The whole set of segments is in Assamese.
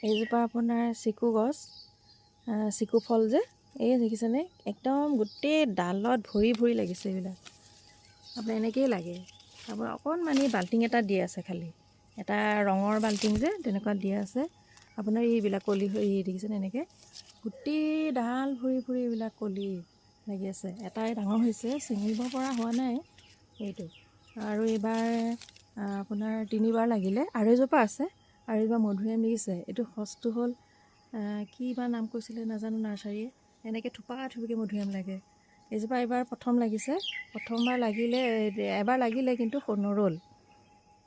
এইজোপা আপোনাৰ চিকু গছ, চিকু ফল যে এই দেখিছেনে, একদম গোটেই ডালত ভৰি ভৰি লাগিছে এইবিলাক। আপোনাৰ এনেকৈয়ে লাগে। আপোনাৰ অকণমানি বাল্টিং এটা দি আছে, খালি এটা ৰঙৰ বাল্টিং যে তেনেকুৱা দিয়া আছে। আপোনাৰ এইবিলাক কলি হৈ দেখিছেনে, এনেকৈ গোটেই ডাল ভৰি ভৰি এইবিলাক কলি লাগি আছে। এটাই ডাঙৰ হৈছে, ছিঙিব পৰা হোৱা নাই এইটো। আৰু এইবাৰ আপোনাৰ 3বাৰ লাগিলে। আৰু এজোপা আছে, আৰু এজোপা মধুৰিআম লাগিছে। এইটো সচটো হ'ল কি বা নাম কৈছিলে নাজানো, নাৰ্চাৰীয়ে এনেকৈ থোপা থুপিকৈ মধুৰিআম লাগে। এইজোপা এইবাৰ প্ৰথম লাগিছে। প্ৰথমবাৰ লাগিলে, এবাৰ লাগিলে কিন্তু নৰল,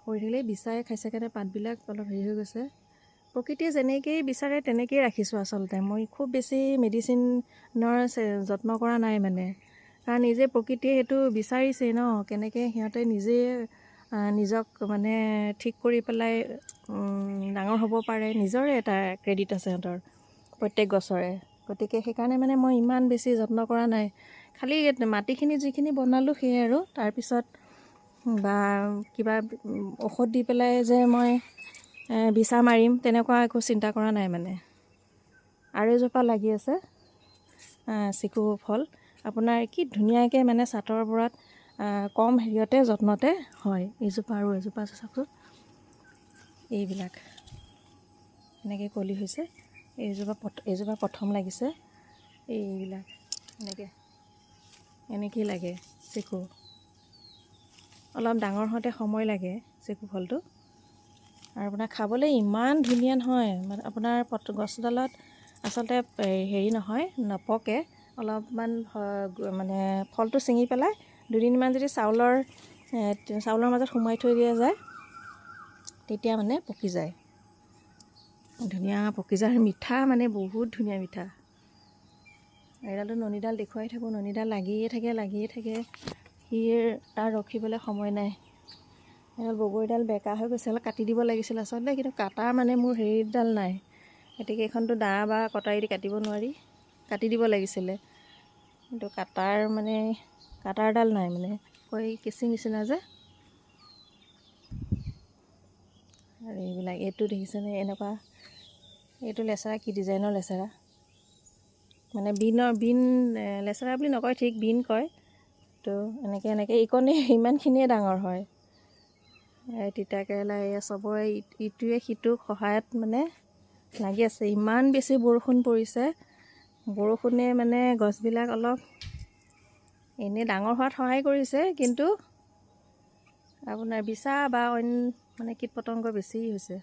সৰি থাকিলে। বিচাৰে খাইছে কাৰণে পাতবিলাক অলপ হেৰি হৈ গৈছে। প্ৰকৃতিয়ে যেনেকৈয়ে বিচাৰে তেনেকৈয়ে ৰাখিছোঁ আচলতে। মই খুব বেছি মেডিচিনৰ যত্ন কৰা নাই মানে, কাৰণ নিজে প্ৰকৃতিয়ে সেইটো বিচাৰিছেই ন, কেনেকৈ সিহঁতে নিজে নিজক মানে ঠিক কৰি পেলাই ডাঙৰ হ'ব পাৰে। নিজৰে এটা ক্ৰেডিট আছে সিহঁতৰ প্ৰত্যেক গছৰে। গতিকে সেইকাৰণে মানে মই ইমান বেছি যত্ন কৰা নাই। খালি মাটিখিনি যিখিনি বনালোঁ সেয়ে আৰু। তাৰপিছত বা কিবা ঔষধ দি পেলাই যে মই বিচা মাৰিম তেনেকুৱা একো চিন্তা কৰা নাই মানে। আৰু এজোপা লাগি আছে চিকু ফল। আপোনাৰ কি ধুনীয়াকৈ মানে চাটৰ ওপৰত কম হেৰিয়তে যত্নতে হয়। এইজোপা আৰু এজোপা চাওকচোন, এইবিলাক এনেকৈ কলি হৈছে। এইজোপা প্ৰথম লাগিছে। এইবিলাক এনেকৈ লাগে চিকু। অলপ ডাঙৰ হওঁতে সময় লাগে চিকু ফলটো। আৰু আপোনাৰ খাবলৈ ইমান ধুনীয়া নহয়। মানে আপোনাৰ গছডালত আচলতে হেৰি নহয়, নপকে। অলপমান মানে ফলটো ছিঙি পেলাই 2 দিনমান যদি চাউলৰ মাজত সোমোৱাই থৈ দিয়া যায়, তেতিয়া মানে পকি যায়। ধুনীয়া পকি যায়। মিঠা মানে বহুত ধুনীয়া মিঠা। এইডালটো ননীডাল দেখুৱাই থাকোঁ, ননীডাল লাগিয়ে থাকে। সি তাৰ ৰখিবলৈ সময় নাই। এডাল বগৰীডাল বেকা হৈ গৈছে, অলপ কাটি দিব লাগিছিল আচলতে, কিন্তু কাটাৰ মানে মোৰ হেৰিডাল নাই। গতিকে এইখনতো দা বা কটাৰী দি কাটিব নোৱাৰি, কাটি দিব লাগিছিলে। কিন্তু কাটাৰডাল নাই মানে, কেঁচি নিচিনা যে। আৰু এইবিলাক, এইটো দেখিছেনে এনেকুৱা, এইটো লেচেৰা, কি ডিজাইনৰ লেচেৰা, মানে বিন লেচেৰা বুলি নকয়, ঠিক বিন কয়। তো এনেকৈ ইকণেই ইমানখিনিয়ে ডাঙৰ হয়। তিতা কেৰেলা এয়া চবৰে ইটোৱে সিটোক সহায়ত মানে লাগি আছে। ইমান বেছি বৰষুণ পৰিছে, বৰষুণে মানে গছবিলাক অলপ এনেই ডাঙৰ হোৱাত সহায় কৰিছে, কিন্তু আপোনাৰ বিচা বা অইন মানে কীট পতংগ বেছি হৈছে।